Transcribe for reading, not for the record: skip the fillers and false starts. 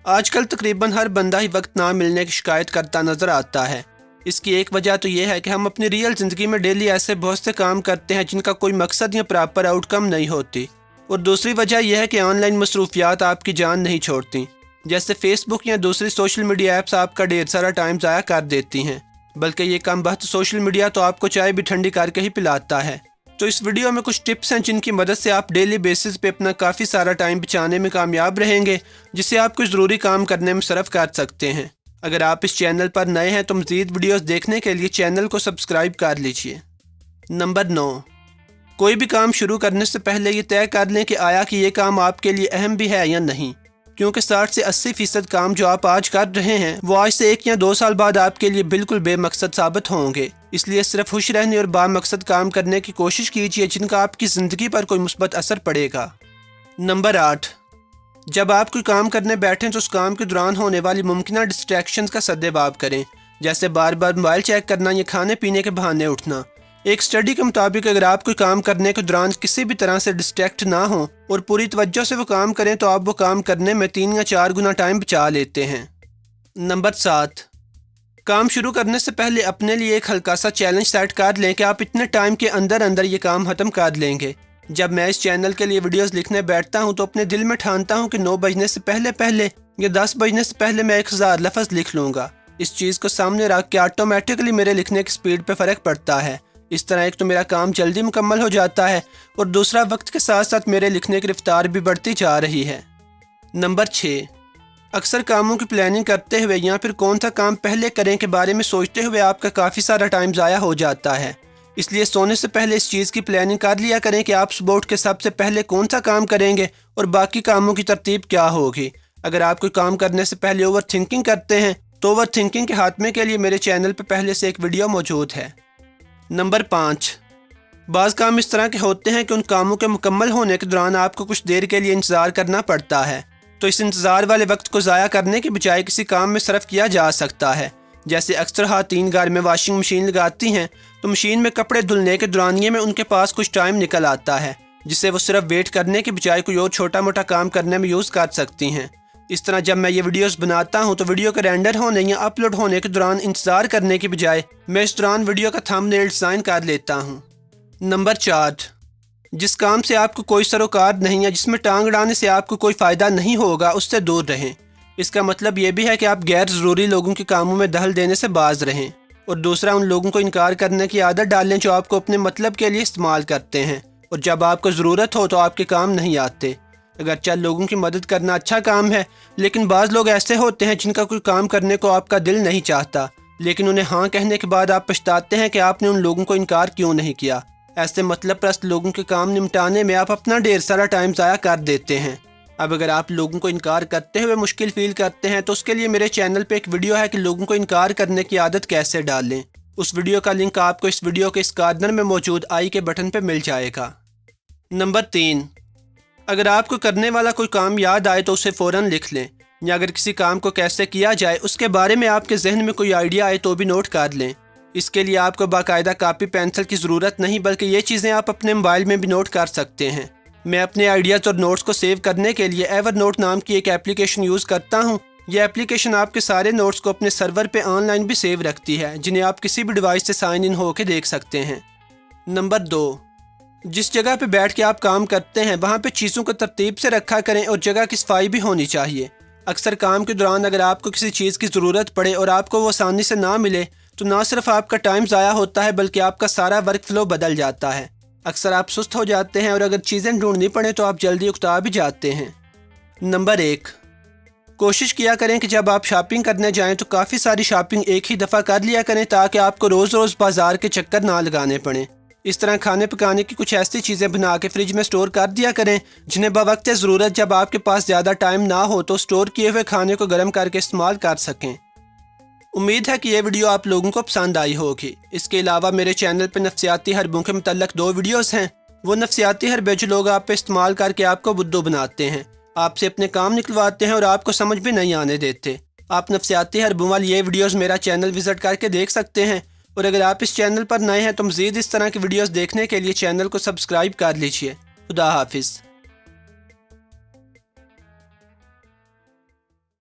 آج کل تقریباً ہر بندہ ہی وقت نہ ملنے کی شکایت کرتا نظر آتا ہے۔ اس کی ایک وجہ تو یہ ہے کہ ہم اپنی ریئل زندگی میں ڈیلی ایسے بہت سے کام کرتے ہیں جن کا کوئی مقصد یا پراپر آؤٹ کم نہیں ہوتی، اور دوسری وجہ یہ ہے کہ آن لائن مصروفیات آپ کی جان نہیں چھوڑتی، جیسے فیس بک یا دوسری سوشل میڈیا ایپس آپ کا ڈھیر سارا ٹائم ضائع کر دیتی ہیں، بلکہ یہ کم وقت سوشل میڈیا تو آپ کو چائے بھی ٹھنڈی کر کے ہی پلاتا ہے۔ تو اس ویڈیو میں کچھ ٹپس ہیں جن کی مدد سے آپ ڈیلی بیسس پہ اپنا کافی سارا ٹائم بچانے میں کامیاب رہیں گے، جسے آپ کچھ ضروری کام کرنے میں صرف کر سکتے ہیں۔ اگر آپ اس چینل پر نئے ہیں تو مزید ویڈیوز دیکھنے کے لیے چینل کو سبسکرائب کر لیجئے۔ نمبر 9، کوئی بھی کام شروع کرنے سے پہلے یہ طے کر لیں کہ آیا کہ یہ کام آپ کے لیے اہم بھی ہے یا نہیں، کیونکہ 60 سے 80% کام جو آپ آج کر رہے ہیں وہ آج سے 1 یا 2 سال بعد آپ کے لیے بالکل بے مقصد ثابت ہوں گے۔ اس لیے صرف خوش رہنے اور با مقصد کام کرنے کی کوشش کیجیے جن کا آپ کی زندگی پر کوئی مثبت اثر پڑے گا۔ نمبر 8، جب آپ کوئی کام کرنے بیٹھیں تو اس کام کے دوران ہونے والی ممکنہ ڈسٹریکشنز کا سدباب کریں، جیسے بار بار موبائل چیک کرنا یا کھانے پینے کے بہانے اٹھنا۔ ایک سٹڈی کے مطابق اگر آپ کوئی کام کرنے کے دوران کسی بھی طرح سے ڈسٹریکٹ نہ ہوں اور پوری توجہ سے وہ کام کریں تو آپ وہ کام کرنے میں 3 یا 4 گنا ٹائم بچا لیتے ہیں۔ نمبر 7، کام شروع کرنے سے پہلے اپنے لیے ایک ہلکا سا چیلنج سیٹ کر لیں کہ آپ اتنے ٹائم کے اندر یہ کام ختم کر لیں گے۔ جب میں اس چینل کے لیے ویڈیوز لکھنے بیٹھتا ہوں تو اپنے دل میں ٹھانتا ہوں کہ 9 بجنے سے پہلے یا 10 بجنے سے پہلے میں 1000 لفظ لکھ لوں گا۔ اس چیز کو سامنے رکھ کے آٹومیٹکلی میرے لکھنے کی سپیڈ پہ فرق پڑتا ہے۔ اس طرح ایک تو میرا کام جلدی مکمل ہو جاتا ہے اور دوسرا وقت کے ساتھ ساتھ میرے لکھنے کی رفتار بھی بڑھتی جا رہی ہے۔ نمبر 6، اکثر کاموں کی پلاننگ کرتے ہوئے یا پھر کون سا کام پہلے کریں کے بارے میں سوچتے ہوئے آپ کا کافی سارا ٹائم ضائع ہو جاتا ہے۔ اس لیے سونے سے پہلے اس چیز کی پلاننگ کر لیا کریں کہ آپ صبح اٹھ کے سب سے پہلے کون سا کام کریں گے اور باقی کاموں کی ترتیب کیا ہوگی۔ اگر آپ کوئی کام کرنے سے پہلے اوور تھنکنگ کرتے ہیں تو اوور تھنکنگ کے خاتمے کے لیے میرے چینل پہ پہلے سے ایک ویڈیو موجود ہے۔ نمبر 5، بعض کام اس طرح کے ہوتے ہیں کہ ان کاموں کے مکمل ہونے کے دوران آپ کو کچھ دیر کے لیے انتظار کرنا پڑتا ہے، تو اس انتظار والے وقت کو ضائع کرنے کے بجائے کسی کام میں صرف کیا جا سکتا ہے۔ جیسے اکثر خواتین گھر میں واشنگ مشین لگاتی ہیں تو مشین میں کپڑے دھلنے کے دورانیے میں ان کے پاس کچھ ٹائم نکل آتا ہے جسے وہ صرف ویٹ کرنے کے بجائے کوئی اور چھوٹا موٹا کام کرنے میں یوز کر سکتی ہیں۔ اس طرح جب میں یہ ویڈیوز بناتا ہوں تو ویڈیو کے رینڈر ہونے یا اپلوڈ ہونے کے دوران انتظار کرنے کے بجائے میں اس دوران ویڈیو کا تھمب نیل ڈیزائن کر لیتا ہوں۔ نمبر 4، جس کام سے آپ کو کوئی سروکار نہیں یا جس میں ٹانگ اڑانے سے آپ کو کوئی فائدہ نہیں ہوگا اس سے دور رہیں۔ اس کا مطلب یہ بھی ہے کہ آپ غیر ضروری لوگوں کے کاموں میں دخل دینے سے باز رہیں، اور دوسرا ان لوگوں کو انکار کرنے کی عادت ڈالیں جو آپ کو اپنے مطلب کے لیے استعمال کرتے ہیں اور جب آپ کو ضرورت ہو تو آپ کے کام نہیں آتے۔ اگرچہ لوگوں کی مدد کرنا اچھا کام ہے، لیکن بعض لوگ ایسے ہوتے ہیں جن کا کوئی کام کرنے کو آپ کا دل نہیں چاہتا، لیکن انہیں ہاں کہنے کے بعد آپ پچھتاتے ہیں کہ آپ نے ان لوگوں کو انکار کیوں نہیں کیا۔ ایسے مطلب پرست لوگوں کے کام نمٹانے میں آپ اپنا ڈھیر سارا ٹائم ضائع کر دیتے ہیں۔ اب اگر آپ لوگوں کو انکار کرتے ہوئے مشکل فیل کرتے ہیں تو اس کے لیے میرے چینل پہ ایک ویڈیو ہے کہ لوگوں کو انکار کرنے کی عادت کیسے ڈالیں۔ اس ویڈیو کا لنک آپ کو اس ویڈیو کے اس کارنر میں موجود آئی کے بٹن پہ مل جائے گا۔ نمبر 3، اگر آپ کو کرنے والا کوئی کام یاد آئے تو اسے فوراً لکھ لیں، یا اگر کسی کام کو کیسے کیا جائے اس کے بارے میں آپ کے ذہن میں کوئی آئیڈیا آئے تو بھی نوٹ کر لیں۔ اس کے لیے آپ کو باقاعدہ کاپی پینسل کی ضرورت نہیں، بلکہ یہ چیزیں آپ اپنے موبائل میں بھی نوٹ کر سکتے ہیں۔ میں اپنے آئیڈیاز اور نوٹس کو سیو کرنے کے لیے ایور نوٹ نام کی ایک اپلیکیشن یوز کرتا ہوں۔ یہ اپلیکیشن آپ کے سارے نوٹس کو اپنے سرور پہ آن لائن بھی سیو رکھتی ہے، جنہیں آپ کسی بھی ڈیوائس سے سائن ان ہو کے دیکھ سکتے ہیں۔ نمبر 2، جس جگہ پہ بیٹھ کے آپ کام کرتے ہیں وہاں پہ چیزوں کو ترتیب سے رکھا کریں اور جگہ کی صفائی بھی ہونی چاہیے۔ اکثر کام کے دوران اگر آپ کو کسی چیز کی ضرورت پڑے اور آپ کو وہ آسانی سے نہ ملے تو نہ صرف آپ کا ٹائم ضائع ہوتا ہے بلکہ آپ کا سارا ورک فلو بدل جاتا ہے۔ اکثر آپ سست ہو جاتے ہیں اور اگر چیزیں ڈھونڈنی پڑیں تو آپ جلدی اکتا بھی جاتے ہیں۔ نمبر 1، کوشش کیا کریں کہ جب آپ شاپنگ کرنے جائیں تو کافی ساری شاپنگ ایک ہی دفعہ کر لیا کریں تاکہ آپ کو روز روز بازار کے چکر نہ لگانے پڑیں۔ اس طرح کھانے پکانے کی کچھ ایسی چیزیں بنا کے فریج میں سٹور کر دیا کریں جنہیں بوقت ضرورت جب آپ کے پاس زیادہ ٹائم نہ ہو تو سٹور کیے ہوئے کھانے کو گرم کر کے استعمال کر سکیں۔ امید ہے کہ یہ ویڈیو آپ لوگوں کو پسند آئی ہوگی۔ اس کے علاوہ میرے چینل پہ نفسیاتی حربوں کے متعلق 2 ویڈیوز ہیں۔ وہ نفسیاتی حربے جو لوگ آپ پہ استعمال کر کے آپ کو بدھو بناتے ہیں، آپ سے اپنے کام نکلواتے ہیں اور آپ کو سمجھ بھی نہیں آنے دیتے۔ آپ نفسیاتی حربوں والی یہ ویڈیوز میرا چینل وزٹ کر کے دیکھ سکتے ہیں، اور اگر آپ اس چینل پر نئے ہیں تو مزید اس طرح کی ویڈیوز دیکھنے کے لیے چینل کو سبسکرائب کر لیجئے۔ خدا حافظ۔